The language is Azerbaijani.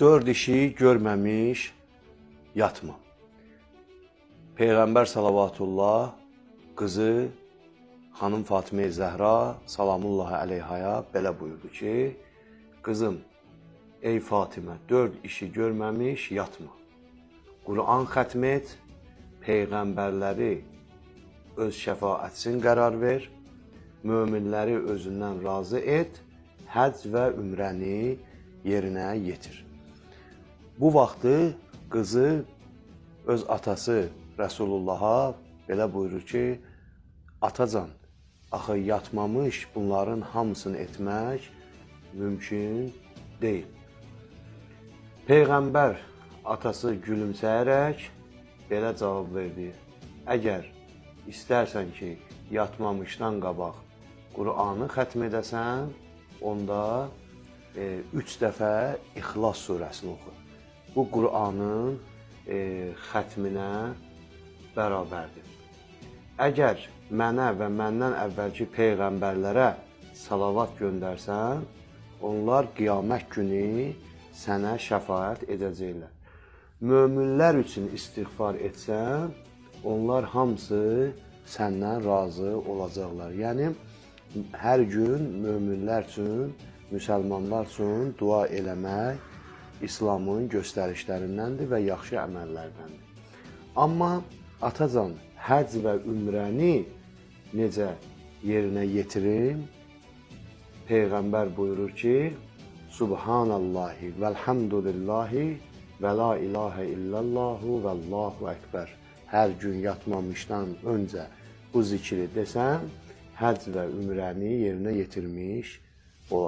Dörd işi görməmiş yatma. Peyğəmbər salavatullah qızı xanım Fatimə Zəhra salamullahi əleyhaya belə buyurdu ki, qızım, ey Fatimə, dörd işi görməmiş yatma. Quran xətm et, peyğəmbərləri öz şəfaətsin qərar ver, möminləri özündən razı et, həcc və ümrəni yerinə yetir. Bu vaxtı qızı öz atası Rəsulullaha belə buyurur ki, atacan, axı yatmamış bunların hamısını etmək mümkün deyil. Peyğəmbər atası gülümsəyərək belə cavab verdi. Əgər istərsən ki, yatmamışdan qabaq Qur'anı xətm edəsən, onda 3 dəfə İxlas surəsini oxu. Bu Qur'anın xətminə bərabərdir. Əgər mənə və məndən əvvəlki peyğəmbərlərə salavat göndərsən, onlar qiyamət günü sənə şəfaət edəcəklər. Möminlər üçün istiğfar etsən, onlar hamısı səndən razı olacaqlar. Yəni, hər gün möminlər üçün, müsəlmanlar üçün dua eləmək İslamın göstərişlərindəndir və yaxşı əməllərdəndir. Amma atacan, həcc və ümrəni necə yerinə yetirim? Peyğəmbər buyurur ki, Subhanallahi vəlhamdülillahi və la ilahə illəllahu və Allahu əkbər. Hər gün yatmamışdan öncə bu zikri desən, həcc və ümrəni yerinə yetirmiş